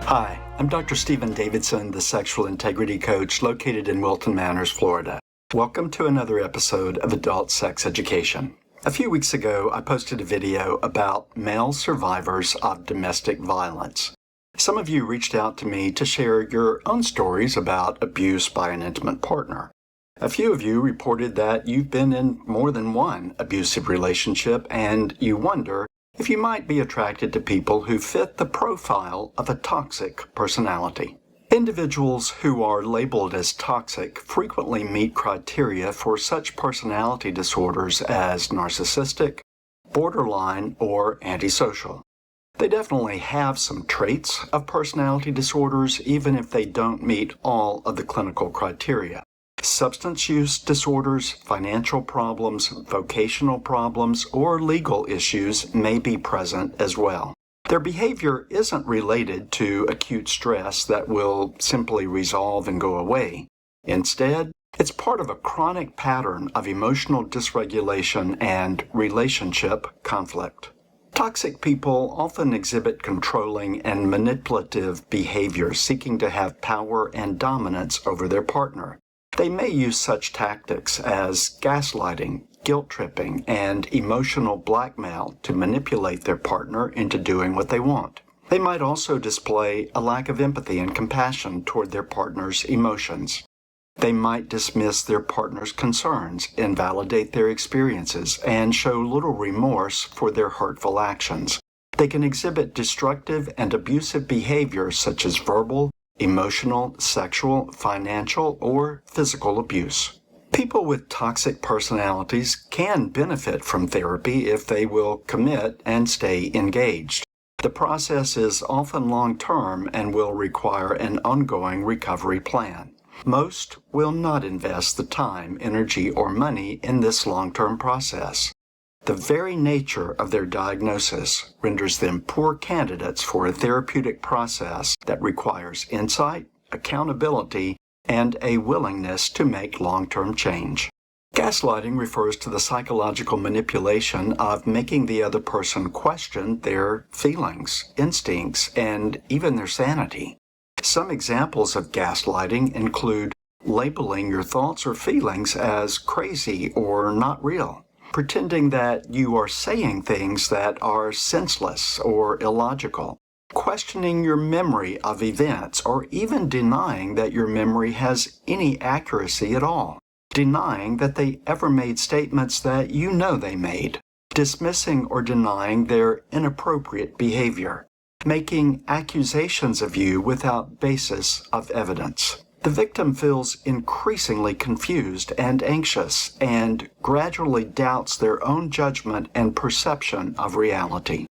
Hi, I'm Dr. Stephen Davidson, the sexual integrity coach located in Wilton Manors, Florida. Welcome to another episode of Adult Sex Education. A few weeks ago, I posted a video about male survivors of domestic violence. Some of you reached out to me to share your own stories about abuse by an intimate partner. A few of you reported that you've been in more than one abusive relationship and you wonder if you might be attracted to people who fit the profile of a toxic personality. Individuals who are labeled as toxic frequently meet criteria for such personality disorders as narcissistic, borderline, or antisocial. They definitely have some traits of personality disorders, even if they don't meet all of the clinical criteria. Substance use disorders, financial problems, vocational problems, or legal issues may be present as well. Their behavior isn't related to acute stress that will simply resolve and go away. Instead, it's part of a chronic pattern of emotional dysregulation and relationship conflict. Toxic people often exhibit controlling and manipulative behavior, seeking to have power and dominance over their partner. They may use such tactics as gaslighting, guilt-tripping, and emotional blackmail to manipulate their partner into doing what they want. They might also display a lack of empathy and compassion toward their partner's emotions. They might dismiss their partner's concerns, invalidate their experiences, and show little remorse for their hurtful actions. They can exhibit destructive and abusive behaviors such as verbal, emotional, sexual, financial, or physical abuse. People with toxic personalities can benefit from therapy if they will commit and stay engaged. The process is often long-term and will require an ongoing recovery plan. Most will not invest the time, energy, or money in this long-term process. The very nature of their diagnosis renders them poor candidates for a therapeutic process that requires insight, accountability, and a willingness to make long-term change. Gaslighting refers to the psychological manipulation of making the other person question their feelings, instincts, and even their sanity. Some examples of gaslighting include labeling your thoughts or feelings as crazy or not real, pretending that you are saying things that are senseless or illogical, questioning your memory of events, or even denying that your memory has any accuracy at all, denying that they ever made statements that you know they made, dismissing or denying their inappropriate behavior, making accusations of you without basis of evidence. The victim feels increasingly confused and anxious and gradually doubts their own judgment and perception of reality.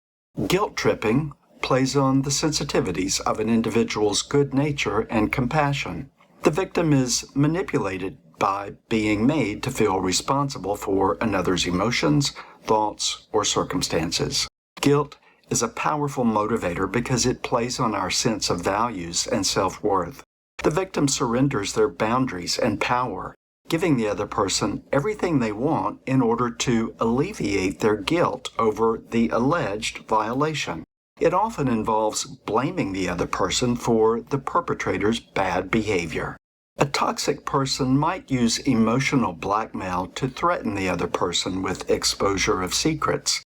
Guilt-tripping plays on the sensitivities of an individual's good nature and compassion. The victim is manipulated by being made to feel responsible for another's emotions, thoughts, or circumstances. Guilt is a powerful motivator because it plays on our sense of values and self-worth. The victim surrenders their boundaries and power, giving the other person everything they want in order to alleviate their guilt over the alleged violation. It often involves blaming the other person for the perpetrator's bad behavior. A toxic person might use emotional blackmail to threaten the other person with exposure of secrets,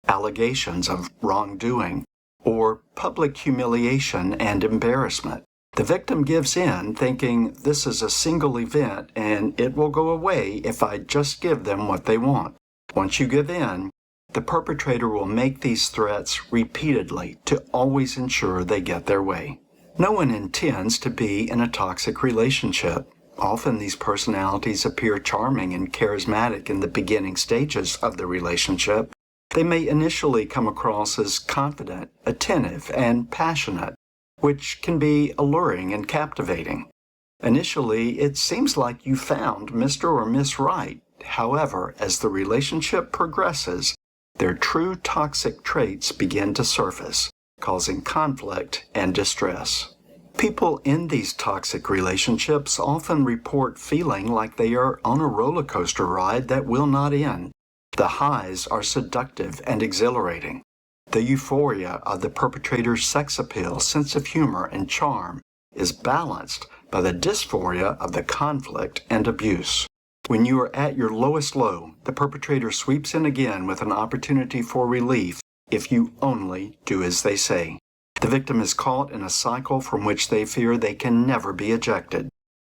allegations of wrongdoing, or public humiliation and embarrassment. The victim gives in, thinking this is a single event and it will go away if I just give them what they want. Once you give in, the perpetrator will make these threats repeatedly to always ensure they get their way. No one intends to be in a toxic relationship. Often these personalities appear charming and charismatic in the beginning stages of the relationship. They may initially come across as confident, attentive, and passionate, which can be alluring and captivating. Initially, it seems like you found Mr. or Miss Right. However, as the relationship progresses, their true toxic traits begin to surface, causing conflict and distress. People in these toxic relationships often report feeling like they are on a roller coaster ride that will not end. The highs are seductive and exhilarating. The euphoria of the perpetrator's sex appeal, sense of humor, and charm is balanced by the dysphoria of the conflict and abuse. When you are at your lowest low, the perpetrator sweeps in again with an opportunity for relief if you only do as they say. The victim is caught in a cycle from which they fear they can never be ejected.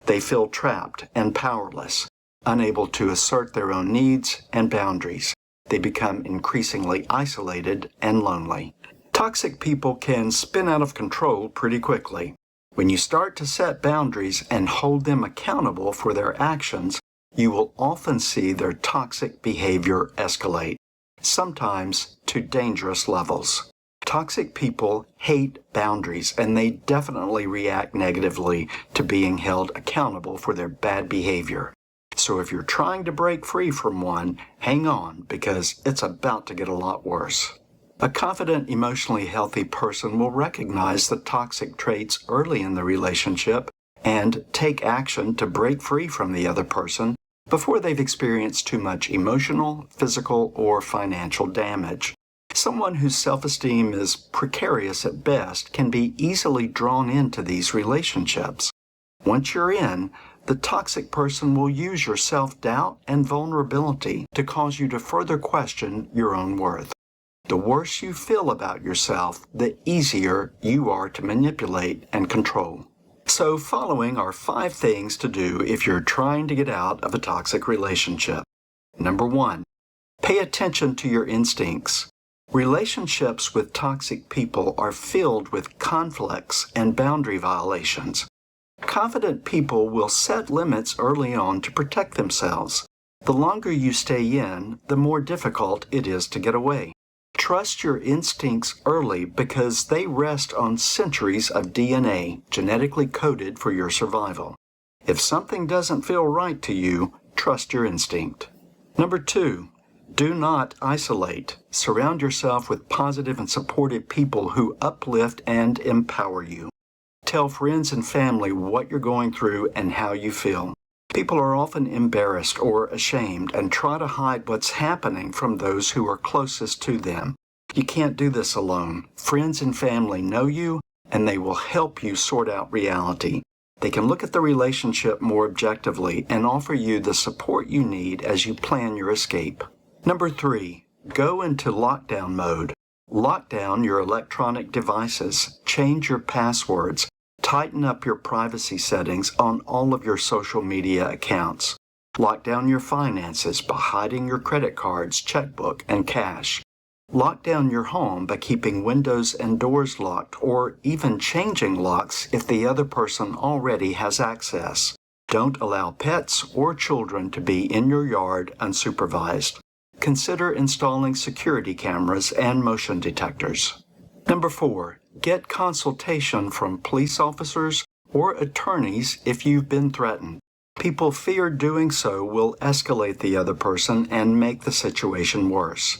They feel trapped and powerless, unable to assert their own needs and boundaries. They become increasingly isolated and lonely. Toxic people can spin out of control pretty quickly. When you start to set boundaries and hold them accountable for their actions, you will often see their toxic behavior escalate, sometimes to dangerous levels. Toxic people hate boundaries, and they definitely react negatively to being held accountable for their bad behavior. So if you're trying to break free from one, hang on, because it's about to get a lot worse. A confident, emotionally healthy person will recognize the toxic traits early in the relationship and take action to break free from the other person before they've experienced too much emotional, physical, or financial damage. Someone whose self-esteem is precarious at best can be easily drawn into these relationships. Once you're in, the toxic person will use your self-doubt and vulnerability to cause you to further question your own worth. The worse you feel about yourself, the easier you are to manipulate and control. So following are 5 things to do if you're trying to get out of a toxic relationship. Number 1, pay attention to your instincts. Relationships with toxic people are filled with conflicts and boundary violations. Confident people will set limits early on to protect themselves. The longer you stay in, the more difficult it is to get away. Trust your instincts early because they rest on centuries of DNA genetically coded for your survival. If something doesn't feel right to you, trust your instinct. Number 2, do not isolate. Surround yourself with positive and supportive people who uplift and empower you. Tell friends and family what you're going through and how you feel. People are often embarrassed or ashamed and try to hide what's happening from those who are closest to them. You can't do this alone. Friends and family know you, and they will help you sort out reality. They can look at the relationship more objectively and offer you the support you need as you plan your escape. Number 3, go into lockdown mode. Lock down your electronic devices, change your passwords, tighten up your privacy settings on all of your social media accounts. Lock down your finances by hiding your credit cards, checkbook, and cash. Lock down your home by keeping windows and doors locked or even changing locks if the other person already has access. Don't allow pets or children to be in your yard unsupervised. Consider installing security cameras and motion detectors. Number 4, get consultation from police officers or attorneys if you've been threatened. People fear doing so will escalate the other person and make the situation worse.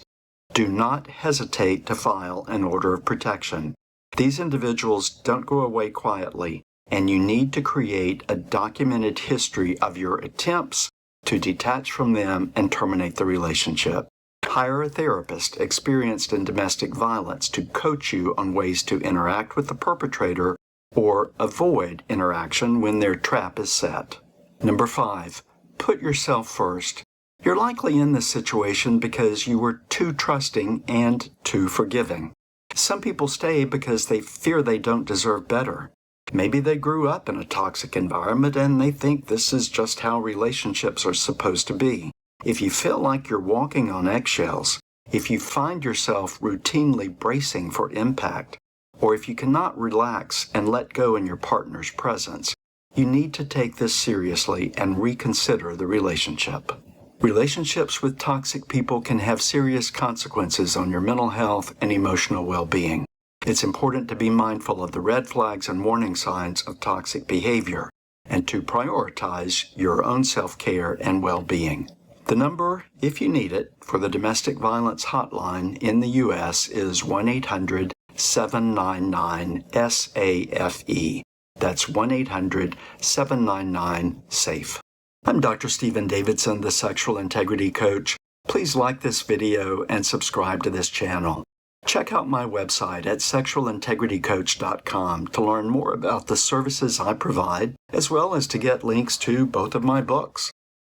Do not hesitate to file an order of protection. These individuals don't go away quietly, and you need to create a documented history of your attempts to detach from them and terminate the relationship. Hire a therapist experienced in domestic violence to coach you on ways to interact with the perpetrator or avoid interaction when their trap is set. Number 5, put yourself first. You're likely in this situation because you were too trusting and too forgiving. Some people stay because they fear they don't deserve better. Maybe they grew up in a toxic environment and they think this is just how relationships are supposed to be. If you feel like you're walking on eggshells, if you find yourself routinely bracing for impact, or if you cannot relax and let go in your partner's presence, you need to take this seriously and reconsider the relationship. Relationships with toxic people can have serious consequences on your mental health and emotional well-being. It's important to be mindful of the red flags and warning signs of toxic behavior and to prioritize your own self-care and well-being. The number, if you need it, for the domestic violence hotline in the U.S. is 1-800-799-SAFE. That's 1-800-799-SAFE. I'm Dr. Stephen Davidson, the Sexual Integrity Coach. Please like this video and subscribe to this channel. Check out my website at sexualintegritycoach.com to learn more about the services I provide, as well as to get links to both of my books,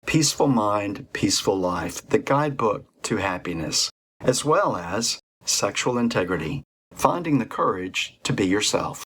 Peaceful Mind, Peaceful Life, the guidebook to happiness, as well as Sexual Integrity, Finding the Courage to Be Yourself.